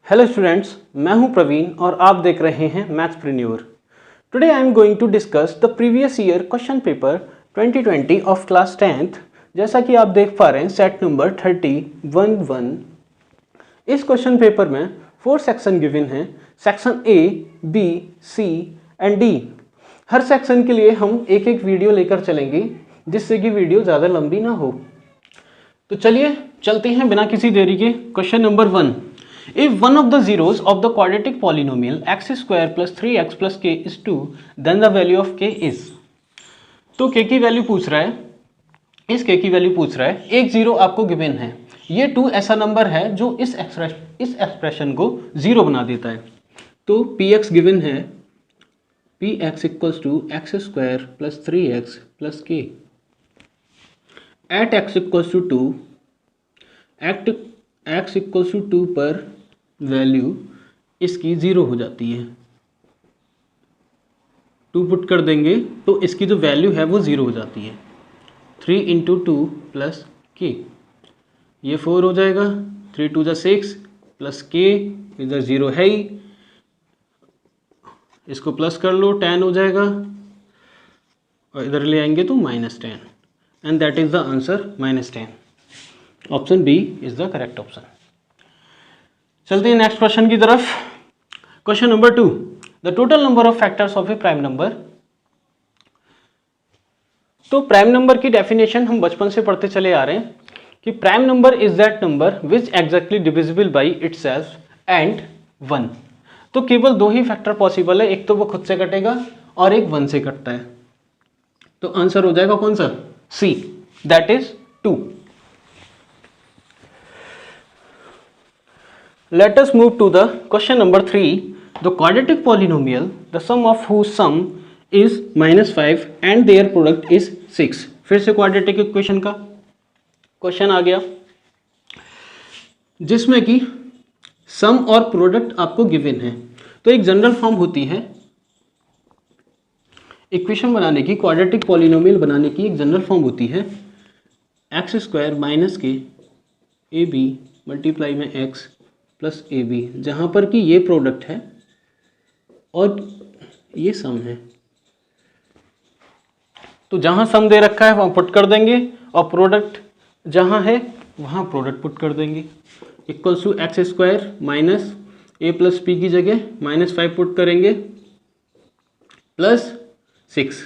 Hello students, मैं हूं प्रवीण और आप देख रहे हैं Mathspreneur. Today I am going to discuss the previous year question paper 2020 of class 10th। जैसा कि आप देख पा रहे हैं सेट नंबर 3011। इस क्वेश्चन पेपर में 4 सेक्शन गिवन हैं, section A, B, C and D. हर सेक्शन के लिए हम एक एक वीडियो लेकर चलेंगे जिससे कि वीडियो ज़्यादा लंबी ना हो। तो चलिए चलते हैं बिना किसी देरी के। Question number 1, if one of the zeros of the quadratic polynomial x square plus 3x plus k is 2 then the value of k is। तो k की वैल्यू पूछ रहा है, इस k की वैल्यू पूछ रहा है। एक जीरो आपको गिवन है, ये 2 ऐसा नंबर है जो इस एक्सप्रेशन को जीरो बना देता है। तो px गिवन है, px equals to x square plus 3x plus k at x equals to 2, at x equals to 2 पर वैल्यू इसकी ज़ीरो हो जाती है। 2 पुट कर देंगे तो इसकी जो वैल्यू है वो ज़ीरो हो जाती है। 3 इंटू 2 प्लस के, ये 4 हो जाएगा। 3 2 6 प्लस के, इधर ज़ीरो है ही, इसको प्लस कर लो, 10 हो जाएगा और इधर ले आएंगे तो -10 and that is the answer -10। Option B is the correct option. चलते हैं नेक्स्ट क्वेश्चन की तरफ। Question number 2, the total number of factors of a prime number. तो प्राइम नंबर की डेफिनेशन हम बचपन से पढ़ते चले आ रहे हैं कि prime number is that number which exactly divisible by itself and 1। तो केवल दो ही फैक्टर पॉसिबल है, एक तो वो खुद से कटेगा और एक 1 से कटता है। तो आंसर हो जाएगा कौन सा? सी, that is 2। Let us move to the question number 3. The quadratic polynomial, the sum of whose sum is -5 and their product is 6। फिर से क्वाड्रेटिक इक्वेशन का क्वेश्चन आ गया जिसमें कि सम और प्रोडक्ट आपको गिवन है। तो एक जनरल फॉर्म होती है इक्वेशन बनाने की, क्वाड्रेटिक पॉलिनोमियल बनाने की एक जनरल फॉर्म होती है एक्स स्क्वायर माइनस के ए बी मल्टीप्लाई में एक्स प्लस ए बी, जहाँ पर कि ये प्रोडक्ट है और ये सम है। तो जहाँ सम दे रखा है वहाँ पुट कर देंगे और प्रोडक्ट जहाँ है वहाँ प्रोडक्ट पुट कर देंगे। Equals to x square minus a plus p की जगह -5 पुट करेंगे प्लस 6,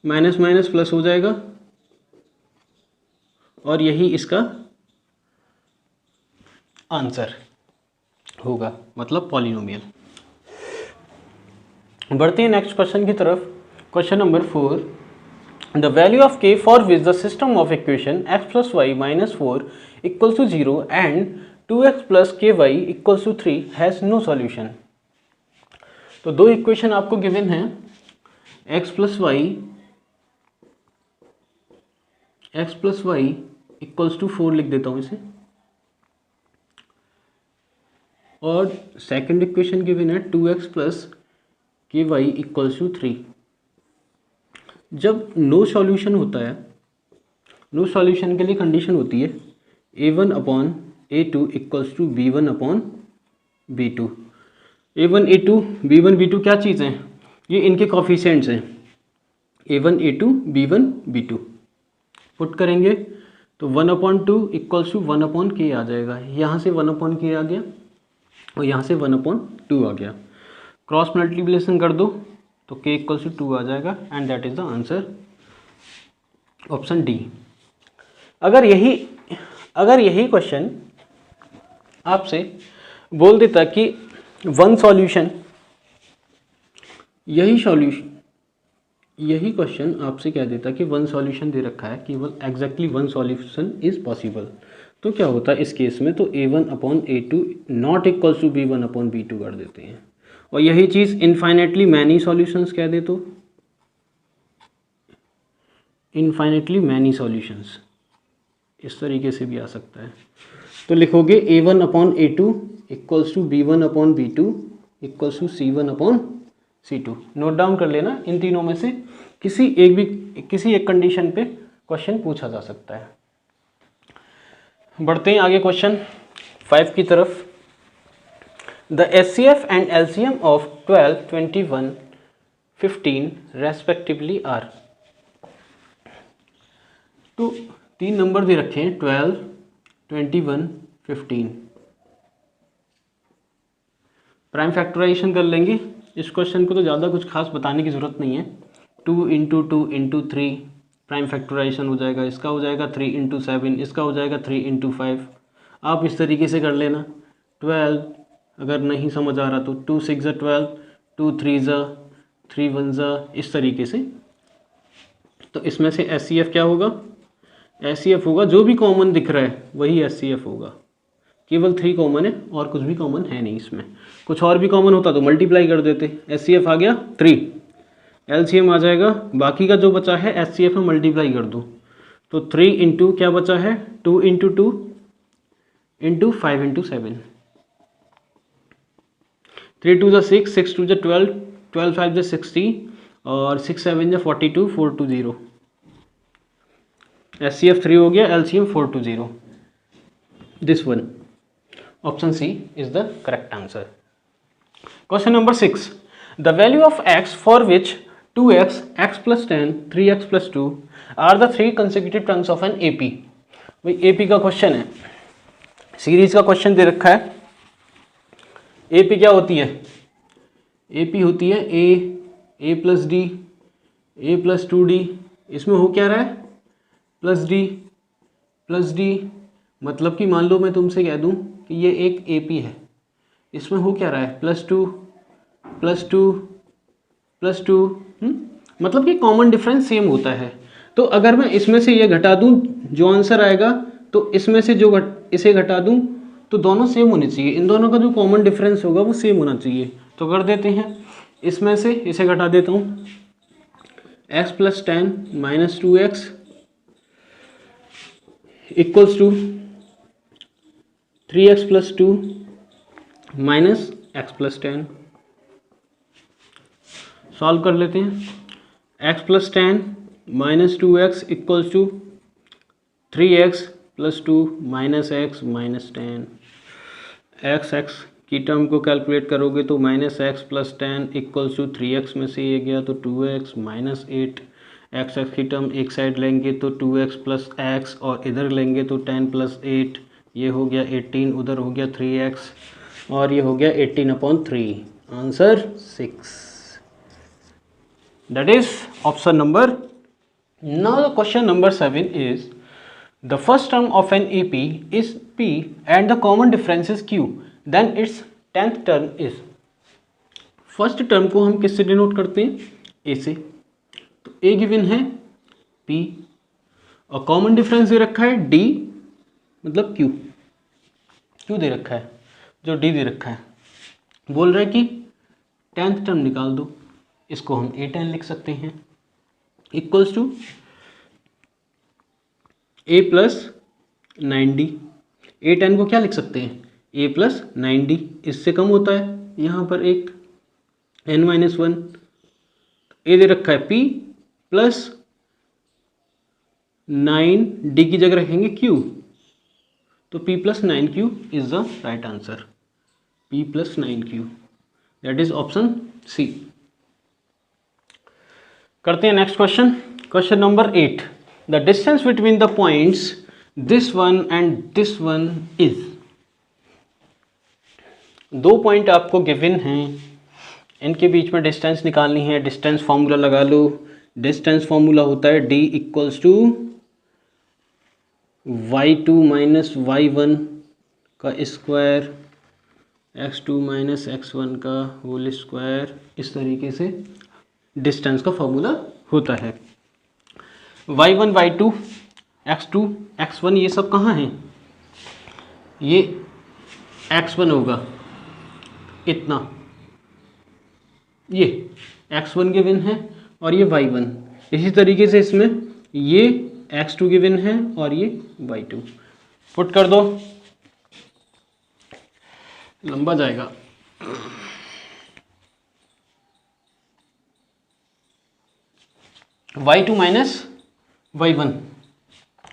माइनस माइनस प्लस हो जाएगा और यही इसका आंसर होगा, मतलब पॉलिनोमियल। बढ़ते हैं नेक्स्ट क्वेश्चन की तरफ। Question number 4, the value of k for which the system of equation x plus y minus 4 equals to 0 and 2x plus k y equals to 3 has no solution. तो दो equation आपको given हैं, x plus y equals to 4 लिख देता हूँ इसे, और second equation given है 2x plus k y equals to 3। जब नो सॉल्यूशन होता है, नो सॉल्यूशन के लिए कंडीशन होती है a1 upon a2 equals to b1 upon b2। a1 a2 b1 b2 क्या चीज़ हैं? ये इनके कोफिशिएंट्स हैं, a1 a2 b1 b2। Put करेंगे तो 1 upon 2 equals to 1 upon k आ जाएगा। यहाँ से 1 अपॉन k आ गया और यहाँ से 1 अपॉन 2 आ गया। क्रॉस मल्टीप्लिकेशन कर दो तो k इक्वल्स टू 2 आ जाएगा and that is the answer, option D. अगर यही क्वेश्चन आपसे बोल देता कि वन सॉल्यूशन, यही क्वेश्चन आपसे कह देता कि वन सॉल्यूशन दे रखा है, केवल exactly one solution is possible, तो क्या होता है इस केस में? तो a1 upon a2 not equals to b1 upon b2 कर देते हैं। और यही चीज़ इनफाइनेटली मैनी सॉल्यूशंस कह दे तो इनफाइनेटली मैनी सॉल्यूशंस, इस तरीके से भी आ सकता है। तो लिखोगे a1 upon a2 equals to b1 upon b2 equals to c1 upon c2। Note down कर लेना, इन तीनों में से किसी एक कंडीशन पे क्वेश्चन पूछा जा सकता है। बढ़ते हैं आगे। क्वेश्चन 5 की तरफ। The HCF and LCM of 12, 21, 15 respectively are. तो 3 नंबर दे रखे हैं 12, 21, 15। प्राइम फैक्टराइजेशन कर लेंगे। इस क्वेश्चन को तो ज़्यादा कुछ खास बताने की ज़रूरत नहीं है। 2 इंटू 2 इंटू 3 प्राइम फैक्टराइजेशन हो जाएगा, इसका हो जाएगा 3 इंटू 7, इसका हो जाएगा 3 इंटू 5। आप इस तरीके से कर लेना। 12 अगर नहीं समझ आ रहा तो 2 6 ज़ा 12, 2 3 ज़ा 3 1 ज़ा, इस तरीके से। तो इसमें से HCF क्या होगा? HCF होगा जो भी कॉमन दिख रहा है वही HCF होगा। केवल 3 कॉमन है और कुछ भी कॉमन है नहीं इसमें। कुछ और भी कॉमन होता तो मल्टीप्लाई कर देते। HCF आ गया 3, LCM आ जाएगा, बाकी का जो बचा है HCF में मल्टीप्लाई कर दो। तो 3 इंटू क्या बचा है 2 इंटू 2 इंटू 5 इंटू 7, 3 2 ज़ा 6, 6 2 ज़ा 12, 12 5 ज़ा 60 और 6 7 ज़ा 42, 4 2 0। HCF 3 हो गया, LCM 4 2 0। This one, option C is the correct answer. Question number 6. The value of x for which 2x, x plus 10, 3x plus 2 are the 3 consecutive terms of an AP. भाई AP का question है, series का question दे रखा है। AP क्या होती है? AP होती है a plus D, a plus 2d। इसमें हो क्या रहा है? Plus D. मतलब कि मान लो मैं तुमसे कह दूं कि ये एक AP है, इसमें हो क्या रहा है? Plus two plus two. मतलब कि कॉमन डिफरेंस सेम होता है। तो अगर मैं इसमें से ये घटा दूं, जो आंसर आएगा, तो इसमें से जो इसे घटा दूं तो दोनों सेम होने चाहिए। इन दोनों का जो कॉमन डिफरेंस होगा वो सेम होना चाहिए। तो कर देते हैं, इसमें से इसे घटा देता हूँ। x plus 10 minus 2x equals to 3x plus 2 minus x plus 10। Solve कर लेते हैं। x plus 10 minus 2x equals to 3x plus 2 minus x minus 10। x की टर्म को कैलकुलेट करोगे तो minus x plus 10 equals to 3x में से ये गया तो 2x माइनस 8। x की टर्म एक साइड लेंगे तो 2x प्लस x और इधर लेंगे तो 10 प्लस 8, ये हो गया 18, उधर हो गया 3x और ये हो गया 18/3। Answer 6, that is option number। Now the question number 7 is the first term of an AP is P and the common difference is Q, then its 10th term is। First term को हम किससे denote करते हैं? A से। तो A given है P और common difference दे रखा है D, मतलब Q दे रखा है, जो D दे रखा है। बोल रहा है कि 10th टर्म निकाल दो, इसको हम A10 लिख सकते हैं equals to A plus 9D। A10 को क्या लिख सकते हैं? A plus 9D। इससे कम होता है यहाँ पर एक n-1। A दे रखा है P प्लस 9D की जगह रखेंगे Q, तो P plus 9Q is the right answer. P plus 9Q, that is option C। करते हैं next question. Question number 8। The distance between the points this one and this one is. दो point आपको given हैं, इनके बीच में distance निकालनी है। Distance formula लगा लो। डिस्टेंस फॉर्मूला होता है D equals to y2 minus y1 का स्क्वायर x2 माइनस x1 का होल स्क्वायर। इस तरीके से डिस्टेंस का फॉर्मूला होता है। y1 y2 x2 x1 ये सब कहाँ हैं? ये x1 होगा इतना, ये x1 गिवन है और ये y1। इसी तरीके से इसमें ये x2 गिवन है और ये y2। पुट कर दो, लंबा जाएगा। y2 माइनस y1,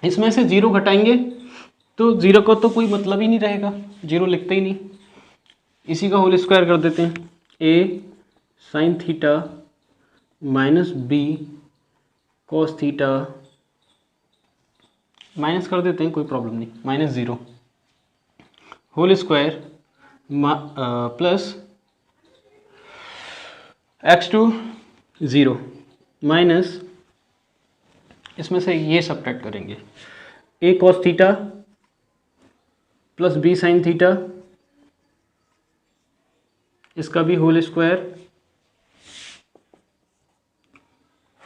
इसमें से 0 घटाएंगे तो 0 का तो कोई मतलब ही नहीं रहेगा, 0 लिखते ही नहीं। इसी का होल स्क्वायर कर देते हैं, a sine theta minus b cos theta, minus कर देते हैं कोई प्रॉब्लम नहीं, minus 0 whole square plus x2 0 minus, इसमें से ये सब्ट्रैक्ट करेंगे, a cos theta plus b sine theta, इसका भी होल स्क्वायर,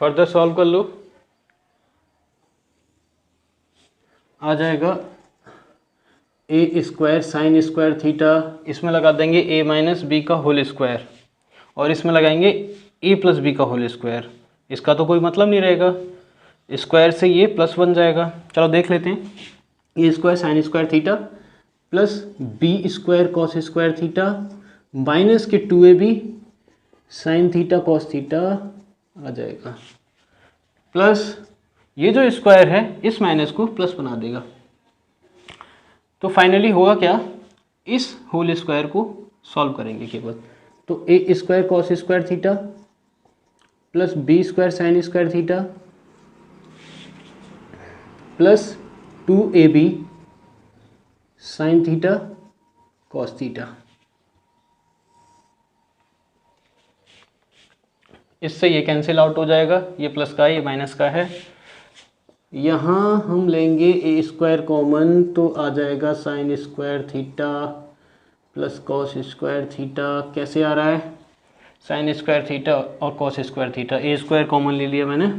फर्दर सॉल्व कर लो, आ जाएगा a square sine square theta, इसमें लगा देंगे ए माइनस बी का होल स्क्वायर और इसमें लगाएंगे ए प्लस बी का होल स्क्वायर। इसका तो कोई मतलब नहीं रहेगा, स्क्वायर से ये प्लस बन जाएगा। चलो देख लेते हैं, a square sine square theta plus b square cos square theta minus के 2ab sine theta cos theta आ जाएगा, प्लस ये जो स्क्वायर है इस माइनस को प्लस बना देगा। तो फाइनली होगा क्या, इस होल स्क्वायर को सॉल्व करेंगे केवल, तो a square cos square theta plus b square sine square theta plus 2ab sine theta cos theta. इससे ये कैंसिल आउट हो जाएगा, ये प्लस का है ये माइनस का है, यहाँ हम लेंगे ए स्क्वायर कॉमन तो आ जाएगा sign square theta plus cos square theta. कैसे आ रहा है, साइन स्क्वायर थीटा और कॉस स्क्वायर थीटा, ए स्क्वायर कॉमन ले लिया मैंने,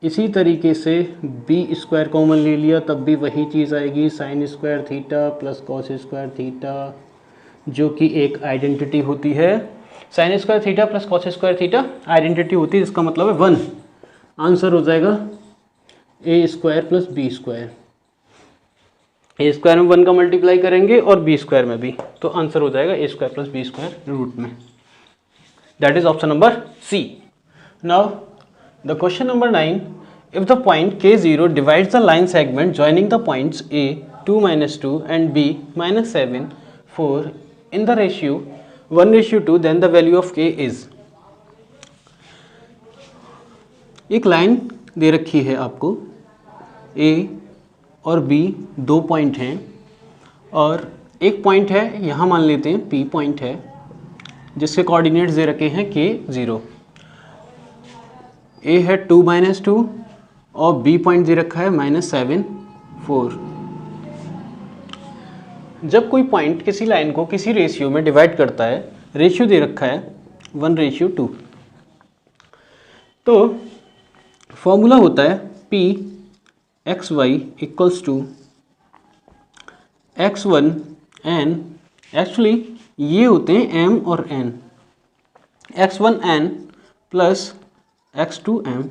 इसी तरीके से बी स्क्वायर कॉमन ले लिया तब भी वही चीज़ आएगी, sign square theta plus cos square theta, जो कि एक आइडेंटिटी होती है। Sine square theta plus cos square theta identity होती है, इसका मतलब है 1। आंसर हो जाएगा a square plus b square, A square में 1 का मल्टीप्लाई करेंगे और बी स्क्वायर में भी, तो आंसर हो जाएगा a square plus b square root में। That is option number C. Now the question number 9, if the point K0 divides the line segment joining the points A 2 - 2 and B -7 4 in the ratio 1:2, then the value of K is। एक line दे रखी है आपको, A और B 2 point हैं और एक point है यहाँ मान लेते हैं P पॉइंट है, जिसके कोऑर्डिनेट्स दे रखे हैं K0, A है 2 - 2 और B पॉइंट दे रखा है -7 4। जब कोई पॉइंट किसी लाइन को किसी रेशियो में डिवाइड करता है, रेशियो दे रखा है 1:2, तो फॉर्मूला होता है P xy equals to x1 n, actually ये होते हैं m और n, x1 n plus x2 m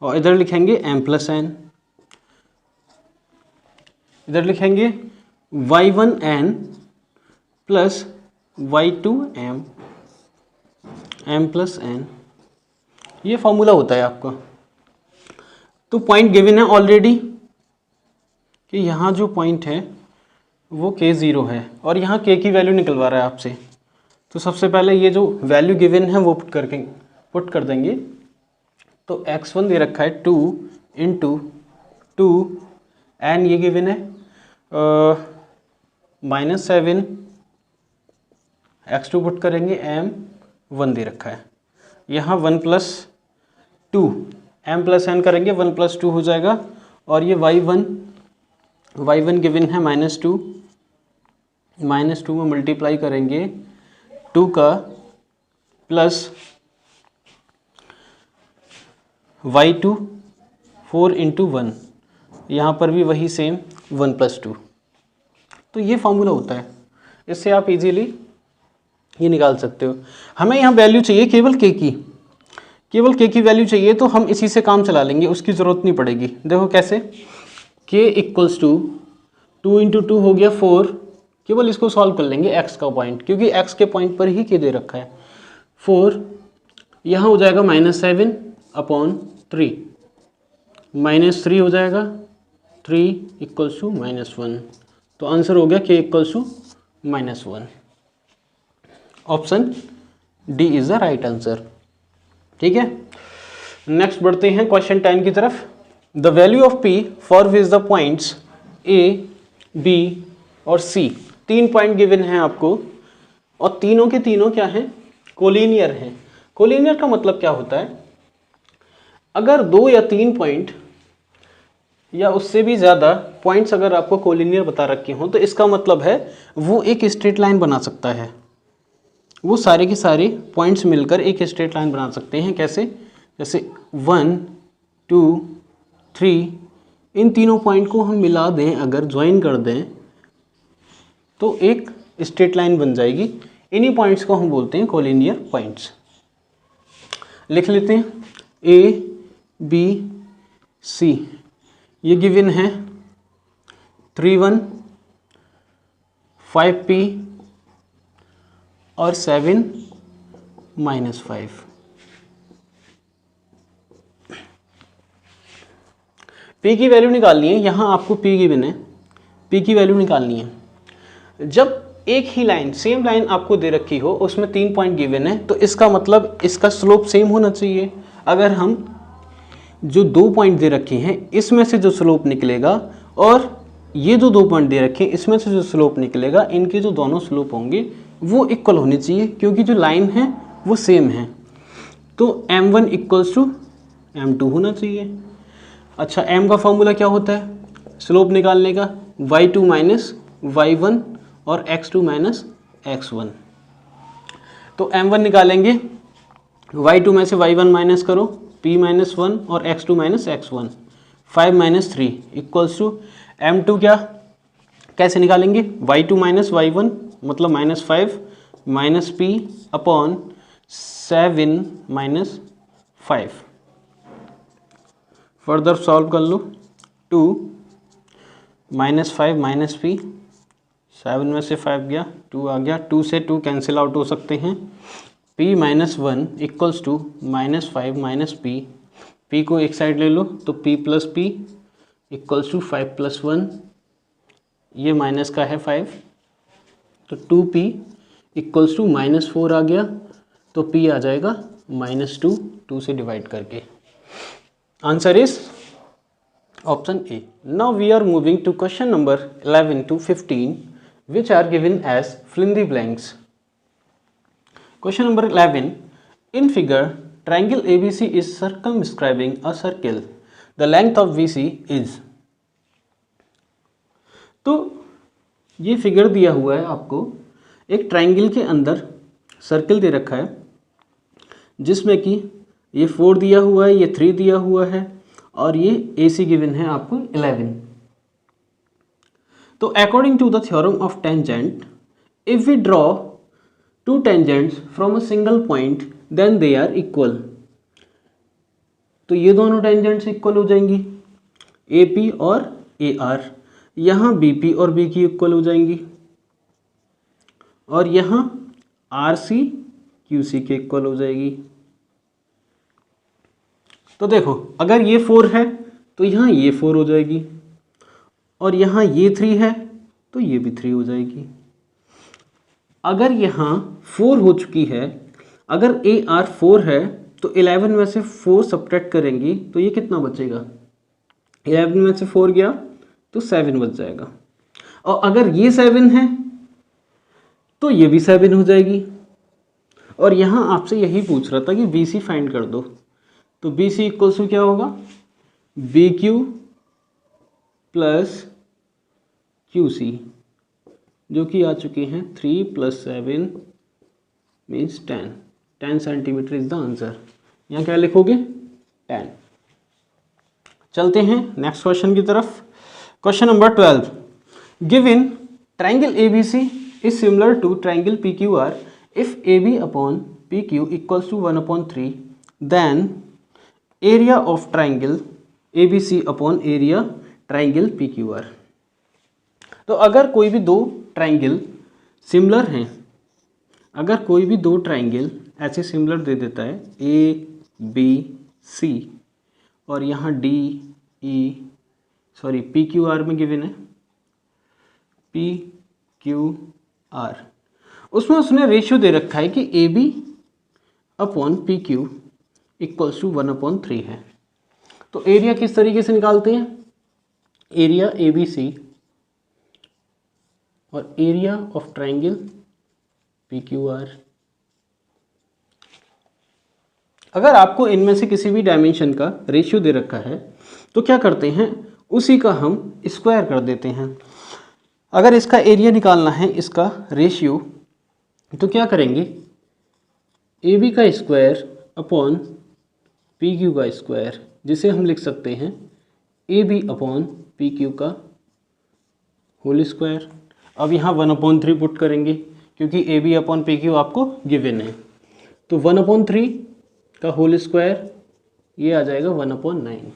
और इधर लिखेंगे m प्लस n, इधर लिखेंगे y1 n plus y2 m m plus n। ये फॉर्मूला होता है आपका। तो पॉइंट गिवन है ऑलरेडी कि यहाँ जो पॉइंट है वो K0 है और यहाँ K की वैल्यू निकलवा रहा है आपसे, तो सबसे पहले ये जो वैल्यू गिवन है वो पुट कर देंगे। तो x1 दे रखा है 2 × 2 n, ये गिवन है -7, x2 पुट करेंगे, m 1 दे रखा है, यहाँ 1 + 2 m + n करेंगे 1 + 2 हो जाएगा और ये y1 गिवन है -2 में मल्टीप्लाई करेंगे 2 का प्लस y2 4 × 1, यहाँ पर भी वही सेम 1 + 2। तो ये फॉर्मूला होता है, इससे आप इजीली ये निकाल सकते हो। हमें यहाँ वैल्यू चाहिए केवल K की, केवल K की वैल्यू चाहिए, तो हम इसी से काम चला लेंगे, उसकी ज़रूरत नहीं पड़ेगी। देखो कैसे, K इक्वल्स टू 2 × 2 हो गया 4, केवल इसको सॉल्व कर लेंगे x का पॉइंट, क्योंकि x के पॉइंट पर ही K दे रखा है 4, यहाँ हो जाएगा -7/3, -3 हो जाएगा 3 इक्वल्स टू -1। तो आंसर हो गया k equals to -1। Option D is the right answer. ठीक है, नेक्स्ट बढ़ते हैं क्वेश्चन 10 की तरफ। The value of p for which the points a, b और c, 3 पॉइंट गिवन हैं आपको और तीनों के तीनों क्या हैं, कोलिनियर हैं। कोलिनियर का मतलब क्या होता है, अगर 2 या 3 पॉइंट या उससे भी ज़्यादा पॉइंट्स अगर आपको कोलिनियर बता रखे हों तो इसका मतलब है वो एक स्ट्रेट लाइन बना सकता है। वो सारे के सारे पॉइंट्स मिलकर एक स्ट्रेट लाइन बना सकते हैं। कैसे, जैसे 1, 2, 3, इन तीनों पॉइंट को हम मिला दें, अगर ज्वाइन कर दें तो एक स्ट्रेट लाइन बन जाएगी। इन्हीं पॉइंट्स को हम बोलते हैं कोलिनियर पॉइंट्स। लिख लेते हैं, ए, बी, सी, ये गिवन है 3, 1, 5p और 7, -5। p की वैल्यू निकालनी है। यहाँ आपको p गिवन है, p की वैल्यू निकालनी है। जब एक ही लाइन, सेम लाइन आपको दे रखी हो, उसमें 3 पॉइंट गिवन है, तो इसका मतलब इसका स्लोप सेम होना चाहिए। अगर हम जो 2 पॉइंट दे रखे हैं इसमें से जो स्लोप निकलेगा और ये जो 2 पॉइंट दे रखे हैं इसमें से जो स्लोप निकलेगा, इनके जो दोनों स्लोप होंगे वो इक्वल होने चाहिए, क्योंकि जो लाइन है वो सेम है। तो m1 इक्वल्स टू m2 होना चाहिए। अच्छा, m का फॉर्मूला क्या होता है स्लोप निकालने का, y2 माइनस y1 और x2 माइनस x1। तो m1 निकालेंगे, y2 में से y1 माइनस करो, p माइनस 1 और x2 minus x1, 5 minus 3 equals to m2। क्या कैसे निकालेंगे, y2 माइनस y1 मतलब -5 minus p upon 7 minus 5। Further solve कर लो, 2 -5 माइनस p, 7 में से 5 गया, 2 आ गया, 2 से 2 कैंसिल आउट हो सकते हैं। p minus 1 equals to -5 minus p, p को एक साइड ले लो तो p plus p equals to 5 plus 1, ये माइनस का है 5, तो 2p इक्वल्स टू -4 आ गया, तो p आ जाएगा -2, 2 से डिवाइड करके। Answer is option A. Now we are moving to question number 11 to 15 which are given as fill in the blanks. Question number 11. In figure, triangle ABC is circumscribing a circle. The length of BC is. तो ये figure दिया हुआ है आपको, एक triangle के अंदर circle दे रखा है जिसमें कि ये 4 दिया हुआ है, ये 3 दिया हुआ है और ये AC गिवन है आपको 11। तो according to the theorem of tangent, if we draw 2 tangents from a single point then they are equal. तो ये दोनों टेंजेंट्स इक्वल हो जाएंगी, AP और AR। यहाँ BP और BQ इक्वल हो जाएंगी और यहाँ RC QC के इक्वल हो जाएगी। तो देखो, अगर ये 4 है तो यहाँ ये 4 हो जाएगी और यहाँ ये 3 है तो ये भी 3 हो जाएगी। अगर यहाँ 4 हो चुकी है, अगर AR 4 है तो 11 में से 4 सब्ट्रैक्ट करेंगी तो ये कितना बचेगा, 11 में से 4 गया तो 7 बच जाएगा। और अगर ये 7 है तो ये भी 7 हो जाएगी। और यहाँ आपसे यही पूछ रहा था कि BC फाइंड कर दो, तो BC इक्वल्स टू क्या होगा, BQ प्लस QC, जो कि आ चुकी हैं 3 + 7 means 10 centimetre is the answer. यहाँ क्या लिखोगे, 10। चलते हैं नेक्स्ट क्वेश्चन की तरफ। Question number 12, given triangle ABC is similar to triangle PQR if AB upon PQ equals to 1/3, then area of triangle ABC upon area triangle PQR। तो अगर कोई भी दो ट्राइंगल सिमिलर हैं, अगर कोई भी दो ट्राइंगल ऐसे सिमिलर दे देता है A B C और यहाँ D E sorry P Q R में गिवन है, पी क्यू आर, उसमें उसने रेशियो दे रखा है कि A B upon P Q equals to 1/3 है। तो एरिया किस तरीके से निकालते हैं, एरिया ए बी सी और area of triangle P Q are. अगर आपको इनमें से किसी भी डायमेंशन का रेशियो दे रखा है तो क्या करते हैं, उसी का हम स्क्वायर कर देते हैं। अगर इसका एरिया निकालना है, इसका रेशियो, तो क्या करेंगे, ए बी का स्क्वायर अपॉन पी क्यू का स्क्वायर, जिसे हम लिख सकते हैं A B upon P Q का होल स्क्वायर। अब यहाँ 1/3 पुट करेंगे क्योंकि A B upon P Q आपको गिवन है, तो 1/3 का होल स्क्वायर ये आ जाएगा 1/9,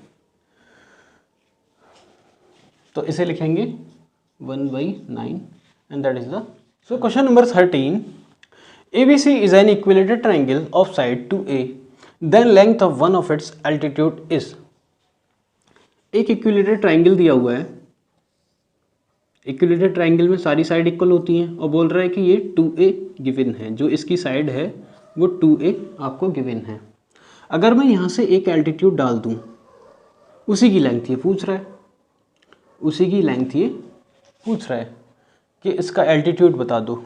तो इसे लिखेंगे 1/9 and that is the. So question number 13, ABC is an equilateral triangle of side 2A, then length of one of its altitude is। एक इक्विलेटरल ट्राइंगल दिया हुआ है, इक्विलेटरल ट्राइंगल में सारी साइड इक्वल होती हैं और बोल रहा है कि ये 2A गिवन है, जो इसकी साइड है वो 2A आपको गिवन है। अगर मैं यहाँ से एक एल्टीट्यूड डाल दूँ, उसी की लेंथ ये पूछ रहा है, उसी की लेंथ ये पूछ रहा है कि इसका एल्टीट्यूड बता दो,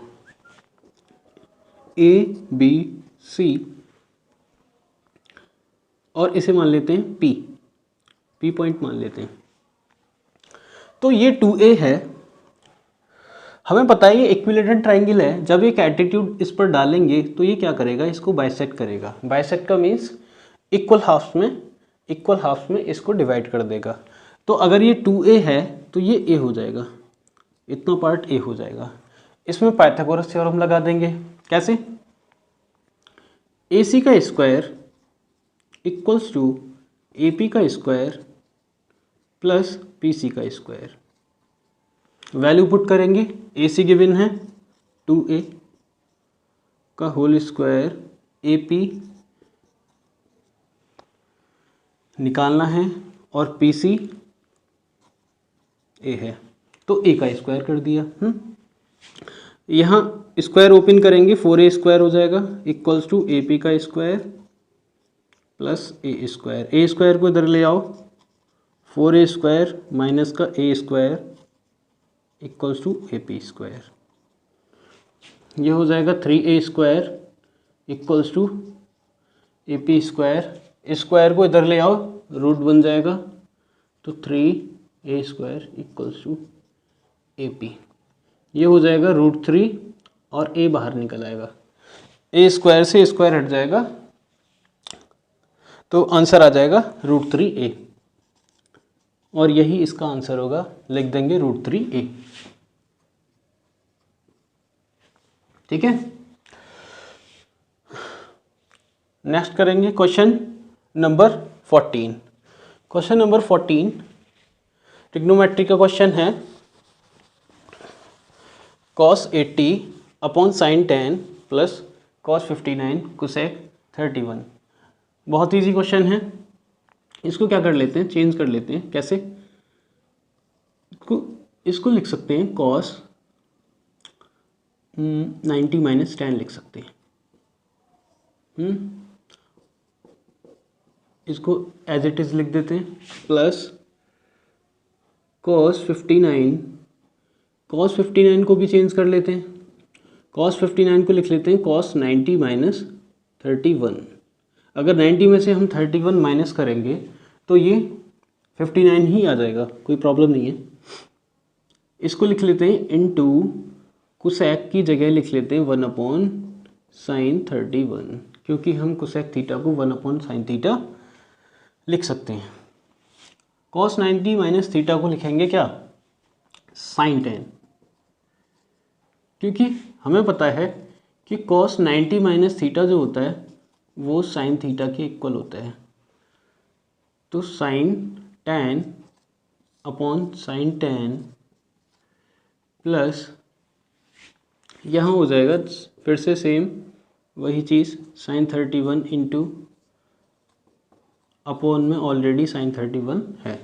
ए बी सी, और इसे मान लेते हैं पी पॉइंट मान लेते हैं। तो ये 2A है, हमें पता है ये इक्विलेटरल ट्राइंगल है, जब एक एल्टीट्यूड इस पर डालेंगे तो ये क्या करेगा, इसको बाइसेक्ट करेगा। बाइसेक्ट का मीन्स इक्वल हाफ्स में इसको डिवाइड कर देगा। तो अगर ये 2A है तो ये A हो जाएगा, इतना पार्ट A हो जाएगा। इसमें पाइथागोरस थ्योरम लगा देंगे, कैसे, AC का स्क्वायर इक्वल्स टू AP का स्क्वायर प्लस PC का स्क्वायर। वैल्यू पुट करेंगे, AC गिवन है 2A का होल स्क्वायर, AP निकालना है और PC A है, तो A का स्क्वायर कर दिया। यहाँ स्क्वायर ओपन करेंगे, 4A स्क्वायर हो जाएगा इक्वल्स टू AP का square plus A square. A square को इधर ले आओ, 4A स्क्वायर माइनस का A square equals to AP square. ये हो जाएगा 3A square equals to AP square. Square को इधर ले आओ, रूट बन जाएगा, तो 3A square equals to AP। ये हो जाएगा √3 और A बाहर निकल आएगा, A स्क्वायर से स्क्वायर हट जाएगा, तो आंसर आ जाएगा √3A, और यही इसका आंसर होगा, लिख देंगे √3A। ठीक है, नेक्स्ट करेंगे question number 14। Question number 14 trigonometry का क्वेश्चन है, cos 80 upon sin 10 plus cos 59 cosec 31। बहुत इजी क्वेश्चन है, इसको क्या कर लेते हैं, चेंज कर लेते हैं। कैसे, इसको लिख सकते हैं cos 90 माइनस 10 लिख सकते हैं। इसको एज इट इज़ लिख देते हैं, प्लस cos 59 को भी चेंज कर लेते हैं, cos 59 को लिख लेते हैं cos 90 माइनस 31। अगर 90 में से हम 31 माइनस करेंगे तो ये 59 ही आ जाएगा, कोई प्रॉब्लम नहीं है। इसको लिख लेते हैं इनटू कोसेक की जगह लिख लेते हैं 1/sin 31, क्योंकि हम कोसेक थीटा को 1/sin थीटा लिख सकते हैं। cos 90 माइनस थीटा को लिखेंगे क्या, sin 10, क्योंकि हमें पता है कि cos 90 माइनस थीटा जो होता है वो sin थीटा के इक्वल होता है। तो sin 10 अपॉन sin 10 प्लस यहाँ हो जाएगा फिर से सेम वही चीज़, sin 31 इंटू अपॉन में ऑलरेडी sin 31 है।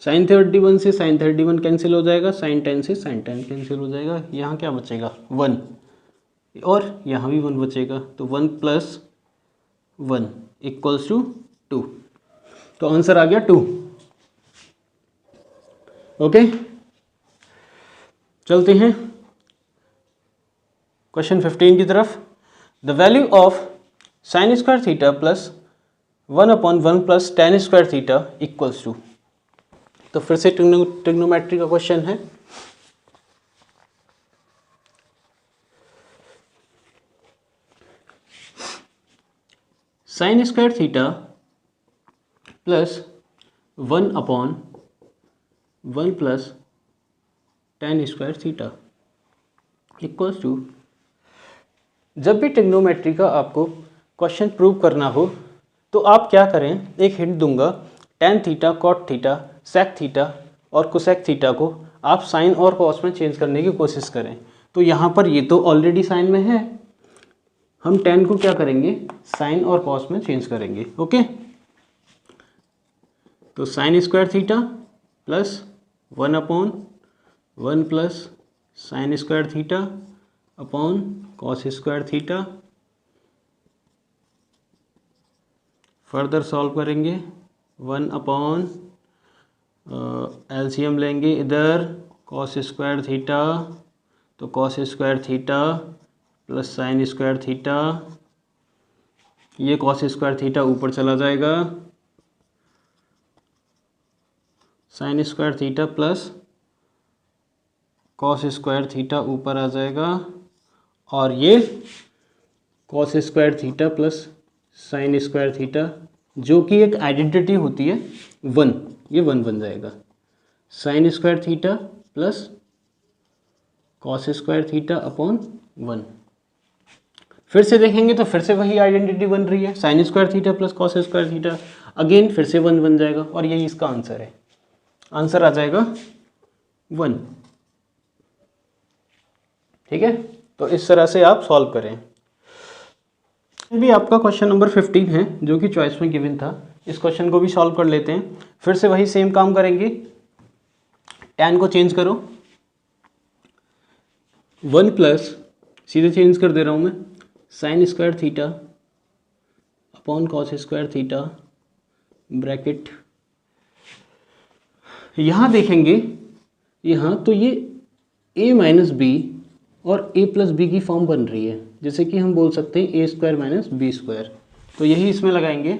साइन 31 से साइन 31 कैंसिल हो जाएगा, साइन 10 से साइन 10 कैंसिल हो जाएगा, यहाँ क्या बचेगा 1 और यहाँ भी 1 बचेगा, तो 1 + 1 इक्वल्स टू 2। तो आंसर आ गया 2। ओके, चलते हैं क्वेश्चन 15 की तरफ। The value of sine square theta plus 1/1 plus tan square theta equals to. तो फिर से ट्रिग्नोमेट्री का क्वेश्चन है। Sine square theta plus 1/1 plus tan square theta equals to. जब भी ट्रिग्नोमेट्री का आपको क्वेश्चन प्रूव करना हो तो आप क्या करें, एक हिंट दूंगा, tan theta, cot theta, sec theta और cosec थीटा को आप साइन और कॉस में चेंज करने की कोशिश करें। तो यहाँ पर ये तो ऑलरेडी साइन में है, हम tan को क्या करेंगे, साइन और कॉस में चेंज करेंगे। ओके, तो sign square theta plus 1/1 plus sine square theta upon cos square theta. Further solve करेंगे, 1/, एलसीएम लेंगे इधर, कॉस स्क्वायर थीटा, तो cos square theta plus sine square theta, ये कॉस स्क्वायर थीटा ऊपर चला जाएगा, sign square theta plus cos square theta ऊपर आ जाएगा, और ये cos square theta plus sine square theta जो कि एक आइडेंटिटी होती है 1, ये 1 बन जाएगा। Sign square theta plus cos square theta upon 1। फिर से देखेंगे तो फिर से वही आइडेंटिटी बन रही है, sine square theta plus cos square theta, again फिर से 1 बन जाएगा, और यही इसका आंसर है। आंसर आ जाएगा 1। ठीक है, तो इस तरह से आप सॉल्व करें। भी आपका क्वेश्चन नंबर 15 है जो कि चॉइस में गिवन था, इस क्वेश्चन को भी सॉल्व कर लेते हैं। फिर से वही सेम काम करेंगे, tan को चेंज करो, 1 प्लस, सीधे चेंज कर दे रहा हूँ मैं, sign square theta upon cos square theta bracket. यहाँ देखेंगे, यहाँ तो ये a माइनस बी और a प्लस बी की फॉर्म बन रही है, जैसे कि हम बोल सकते हैं a square minus b square, तो यही इसमें लगाएंगे,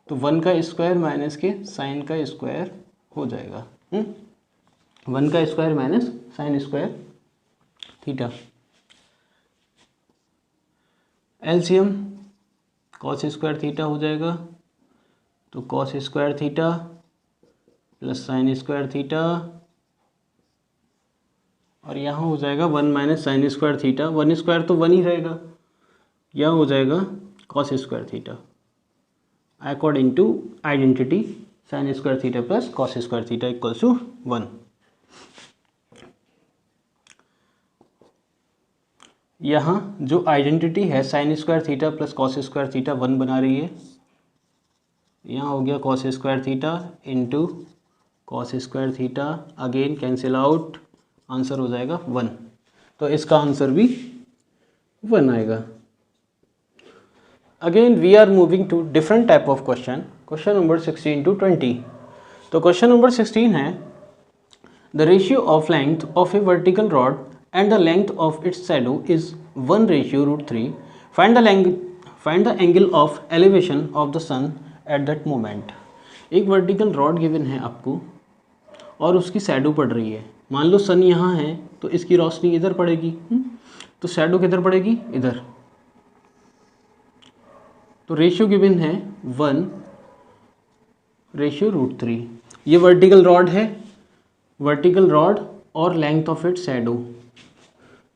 तो 1 का स्क्वायर माइनस के साइन का स्क्वायर हो जाएगा, 1 का square minus sine square theta. LCM cos square theta हो जाएगा, तो cos square theta plus sine square theta, और यहाँ हो जाएगा 1 minus sine square theta, 1 square तो 1 ही रहेगा, यह हो जाएगा cos square theta according to identity sine square theta plus cos square theta equals to 1। यहाँ जो आइडेंटिटी है sine square theta plus cos square theta 1 बना रही है, यहाँ हो गया cos square theta into cos square theta, again cancel out, answer हो जाएगा 1। तो इसका आंसर भी 1 आएगा। Again we are moving to different type of question, question number 16 to 20। तो क्वेश्चन नंबर 16 है, the ratio of length of A vertical rod and the length of its shadow is 1:√3। Find the angle of elevation of the sun at that moment. एक vertical rod given है आपको और उसकी shadow पड़ रही है, मान लो सन यहाँ है तो इसकी रोशनी इधर पड़ेगी, तो शैडो किधर पड़ेगी, इधर। तो रेशियो गिवन है 1:√3। ये वर्टिकल रॉड है, वर्टिकल रॉड और length of it shadow.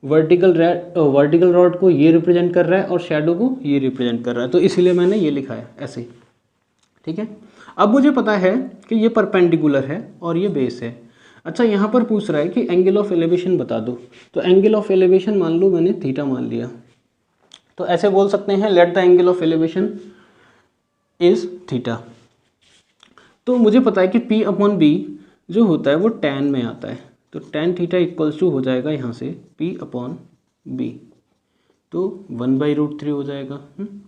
Vertical rod को ये रिप्रेजेंट कर रहा है और शैडो को ये रिप्रेजेंट कर रहा है, तो इसीलिए मैंने ये लिखा है ऐसे। ठीक है, अब मुझे पता है कि ये परपेंडिकुलर है और ये बेस है। अच्छा, यहाँ पर पूछ रहा है कि एंगल ऑफ एलिवेशन बता दो, तो एंगल ऑफ एलिवेशन मान लो मैंने थीटा मान लिया, तो ऐसे बोल सकते हैं let the angle of elevation is theta. तो मुझे पता है कि P/B जो होता है वो tan में आता है। तो tan थीटा इक्वल्स टू हो जाएगा यहाँ से P अपॉन बी, तो 1/√3 हो जाएगा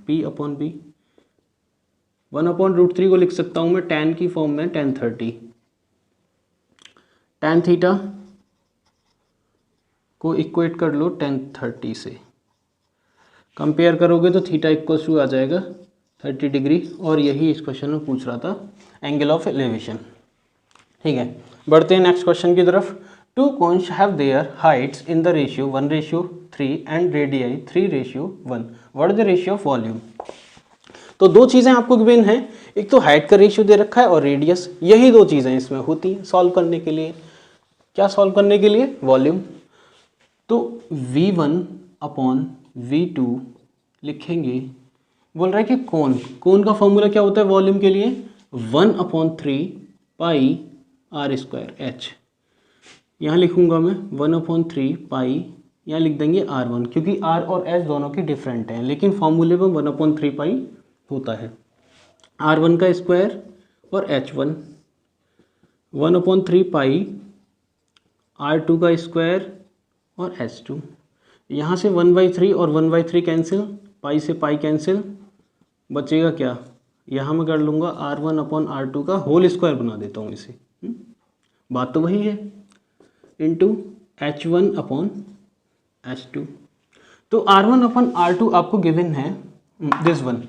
P अपॉन बी। 1/√3 को लिख सकता हूँ मैं tan की फॉर्म में tan 30। tan थीटा को इक्वेट कर लो tan 30 से, कंपेयर करोगे तो थीटा इक्वल्स टू आ जाएगा 30 डिग्री, और यही इस क्वेश्चन में पूछ रहा था, एंगल ऑफ एलिवेशन। ठीक है, बढ़ते हैं नेक्स्ट क्वेश्चन की तरफ। To cons have their heights in the ratio 1:3 and radii 3:1। What is the ratio of volume? तो दो चीज़ें आपको गिवन हैं, एक तो हाइट का रेशियो दे रखा है और रेडियस, यही दो चीज़ें इसमें होती हैं सॉल्व करने के लिए। क्या सॉल्व करने के लिए? वॉल्यूम। तो V1 अपॉन V2 लिखेंगे, बोल रहा है कि कोन का फॉर्मूला क्या होता है वॉल्यूम के लिए? 1/3 पाई r², h। यहाँ लिखूंगा मैं 1/3 पाई, यहाँ लिख देंगे r1, क्योंकि r और h दोनों की डिफरेंट हैं, लेकिन फॉर्मूले में 1/3 पाई होता है। r1 का स्क्वायर और h1, 1/3 पाई r2 का स्क्वायर और h2। यहाँ से 1/3 और 1/3 कैंसिल, पाई से पाई कैंसिल, बचेगा क्या? यहाँ मैं कर लूँगा r1/r2 का होल स्क्वायर बना देता हूँ इसे, बात तो वही है, इंटू h1/h2। तो r1/r2 आपको गिवन है दिस वन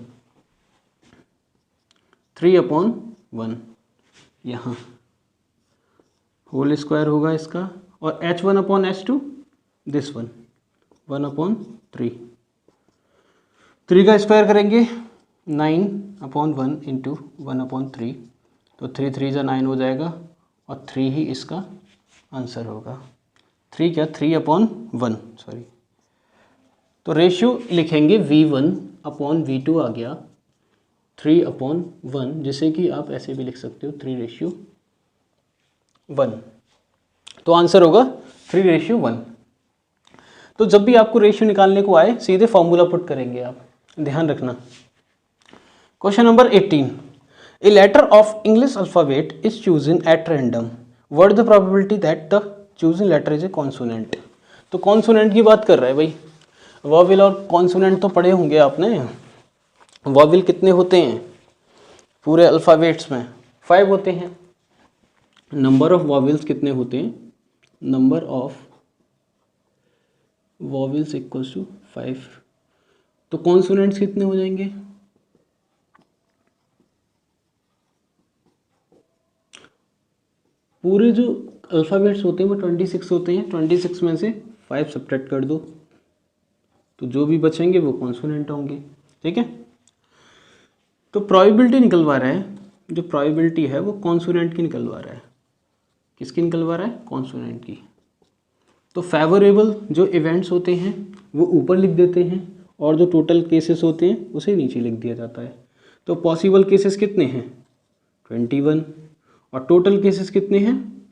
3/1, यहाँ होल स्क्वायर होगा इसका, और h1/h2 दिस वन 1/3। 3 का स्क्वायर करेंगे 9/1 इंटू 1/3, तो 3 3 जा 9 हो जाएगा, और 3 ही इसका आंसर होगा। 3/1 सॉरी। तो रेशियो लिखेंगे V1/V2 आ गया 3/1, जिसे कि आप ऐसे भी लिख सकते हो 3:1, तो आंसर होगा 3:1। तो जब भी आपको रेशियो निकालने को आए सीधे फॉर्मूला पुट करेंगे आप, ध्यान रखना। Question number 18, a letter of English alphabet is chosen at random, what is the probability that the chosen letter is a consonant? तो कॉन्सोनेंट की बात कर रहा है भाई, वॉवेल और कॉन्सोनेंट तो पढ़े होंगे आपने। वॉवेल कितने होते हैं पूरे अल्फाबेट्स में? 5 होते हैं। नंबर ऑफ वॉवेल्स कितने होते हैं? Number of vowels equals to 5। तो कॉन्सोनेंट्स कितने हो जाएंगे? पूरे जो अल्फ़ाबेट्स होते हैं वो 26 होते हैं, 26 में से 5 सब्ट्रैक्ट कर दो, तो जो भी बचेंगे वो कॉन्सोनेंट होंगे। ठीक है, तो प्रोबेबिलिटी निकलवा रहा है, जो प्रोबेबिलिटी है वो कॉन्सोनेंट की निकलवा रहा है। किसकी निकलवा रहा है? कॉन्सोनेंट की। तो फेवरेबल जो इवेंट्स होते हैं वो ऊपर लिख देते हैं, और जो टोटल केसेस होते हैं उसे नीचे लिख दिया जाता है। तो पॉसिबल केसेस कितने हैं? 21, और टोटल केसेस कितने हैं?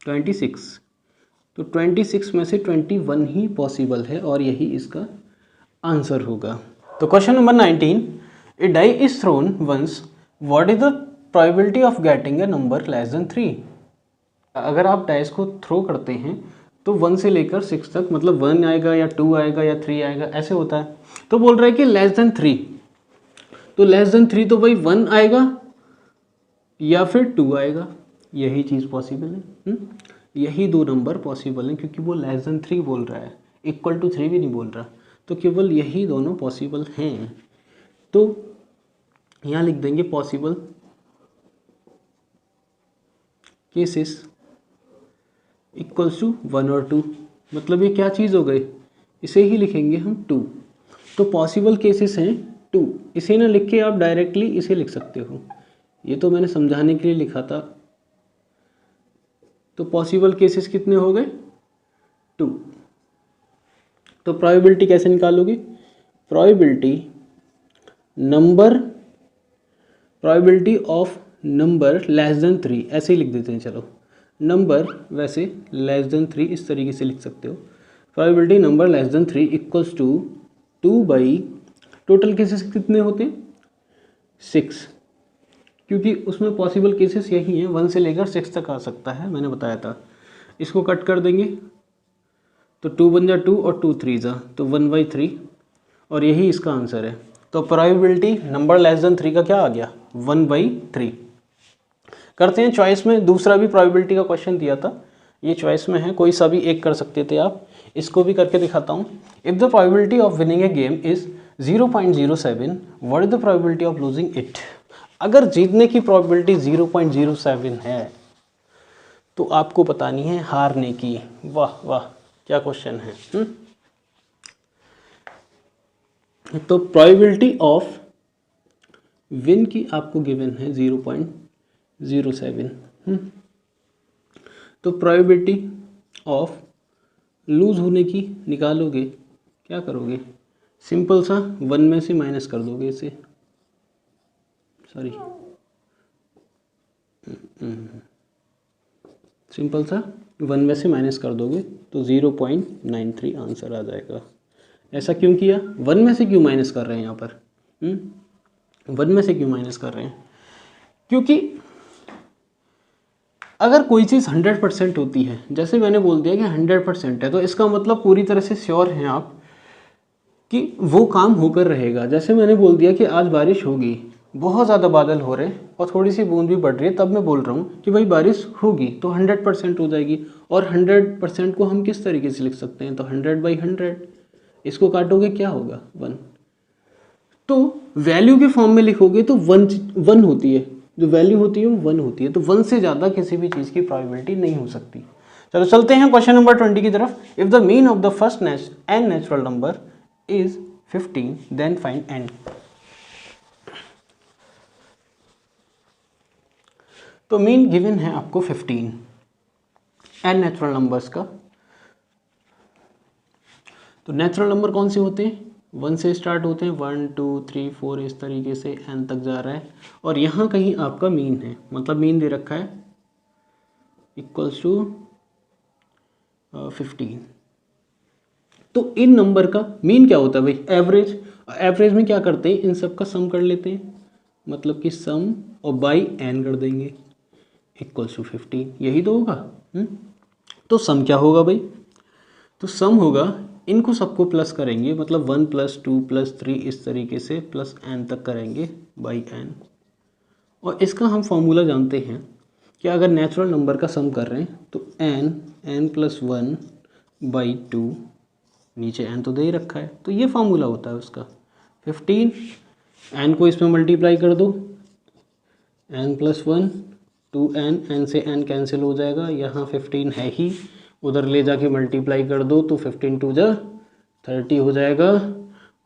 26। तो 26 में से 21 ही पॉसिबल है, और यही इसका आंसर होगा। तो question number 19, a die is thrown once, what is the probability of getting a number less than 3? अगर आप डाइस को थ्रो करते हैं तो 1 से लेकर 6 तक, मतलब 1 आएगा या 2 आएगा या 3 आएगा, ऐसे होता है। तो बोल रहा है कि लेस देन 3, तो लेस देन 3 तो भाई 1 आएगा या फिर 2 आएगा, यही चीज़ पॉसिबल है। यही दो नंबर पॉसिबल हैं, क्योंकि वो लेस देन 3 बोल रहा है, इक्वल टू 3 भी नहीं बोल रहा, तो केवल यही दोनों पॉसिबल हैं। तो यहाँ लिख देंगे पॉसिबल केसेस इक्वल्स टू 1 और 2, मतलब ये क्या चीज़ हो गई, इसे ही लिखेंगे हम 2। तो पॉसिबल केसेस हैं 2, इसे ना लिख के आप डायरेक्टली इसे लिख सकते हो, ये तो मैंने समझाने के लिए लिखा था। तो पॉसिबल केसेस कितने हो गए? 2। तो प्रोबेबिलिटी कैसे निकालोगे? Probability of number less than 3, ऐसे ही लिख देते हैं। चलो, नंबर वैसे लेस देन 3 इस तरीके से लिख सकते हो। Probability number less than 3 equals to 2 by total cases कितने होते हैं? 6, क्योंकि उसमें पॉसिबल केसेस यही हैं, 1 से लेकर 6 तक आ सकता है, मैंने बताया था। इसको कट कर देंगे तो 2 बन जा 2 और 2 3 जा तो 1/3 और यही इसका आंसर है। तो प्रोबेबिलिटी नंबर लेस देन 3 का क्या आ गया 1/3। करते हैं चॉइस में, दूसरा भी प्रोबेबिलिटी का क्वेश्चन दिया था, ये चॉइस में है, कोई सा भी एक कर सकते थे आप। इसको भी करके दिखाता हूँ। If the probability of winning A game is 0.07, what is the probability of losing it. अगर जीतने की प्रोबेबिलिटी 0.07 है तो आपको बतानी है हारने की। वाह वाह, क्या क्वेश्चन है। तो प्रोबेबिलिटी ऑफ विन की आपको गिवन है 0.07। तो प्रोबेबिलिटी ऑफ लूज होने की निकालोगे, क्या करोगे, सिंपल सा 1 में से माइनस कर दोगे इसे, सॉरी सिंपल सा 1 में से माइनस कर दोगे तो 0.93 आंसर आ जाएगा। ऐसा क्यों किया, 1 में से क्यों माइनस कर रहे हैं यहाँ पर, 1 में से क्यों माइनस कर रहे हैं, क्योंकि अगर कोई चीज़ 100% होती है, जैसे मैंने बोल दिया कि 100% है, तो इसका मतलब पूरी तरह से श्योर हैं आप कि वो काम होकर रहेगा। जैसे मैंने बोल दिया कि आज बारिश होगी, बहुत ज़्यादा बादल हो रहे हैं और थोड़ी सी बूंद भी बढ़ रही है, तब मैं बोल रहा हूँ कि भाई बारिश होगी, तो 100% हो जाएगी। और 100% को हम किस तरीके से लिख सकते हैं, तो 100/100, इसको काटोगे क्या होगा 1। तो वैल्यू के फॉर्म में लिखोगे तो 1 होती है, जो वैल्यू होती है वो 1 होती है। तो 1 से ज़्यादा किसी भी चीज़ की प्रोबेबिलिटी नहीं हो सकती। चलो चलते हैं क्वेश्चन नंबर 20 की तरफ। If the mean of the first n natural number is 15 then find n। तो मीन गिवन है आपको 15 n नेचुरल नंबर्स का। तो नेचुरल नंबर कौन से होते हैं, 1 से स्टार्ट होते हैं, 1 2 3 4 इस तरीके से n तक जा रहा है। और यहाँ कहीं आपका मीन है, मतलब मीन दे रखा है इक्वल्स टू 15। तो इन नंबर का मीन क्या होता है भाई, एवरेज। एवरेज में क्या करते हैं, इन सब का सम कर लेते हैं, मतलब कि सम और बाई n कर देंगे इक्वल्स टू 15, यही तो होगा। तो सम क्या होगा भाई, तो सम होगा, इनको सबको प्लस करेंगे, मतलब 1 + 2 + 3 इस तरीके से प्लस n तक करेंगे बाई n। और इसका हम फॉर्मूला जानते हैं कि अगर नेचुरल नंबर का सम कर रहे हैं तो n + 1/2, नीचे n तो दे ही रखा है, तो ये फार्मूला होता है उसका 15। n को इसमें मल्टीप्लाई कर दो, n + 1 2n, n से n कैंसिल हो जाएगा, यहाँ 15 है ही, उधर ले जाके मल्टीप्लाई कर दो तो 15 2 जा 30 हो जाएगा।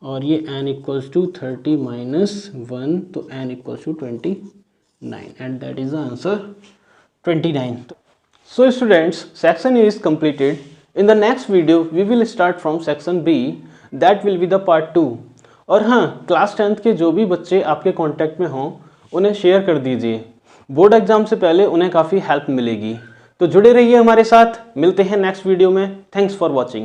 और ये n = 30 - 1, तो n = 29 and that is the answer 29। So students, section A is completed. In the next video we will start from section B, that will be the part 2। और हाँ, क्लास 10th के जो भी बच्चे आपके कांटेक्ट में हों उन्हें शेयर कर दीजिए, बोर्ड एग्जाम से पहले उन्हें काफ़ी हेल्प मिलेगी। तो जुड़े रहिए हमारे साथ, मिलते हैं नेक्स्ट वीडियो में। Thanks for watching.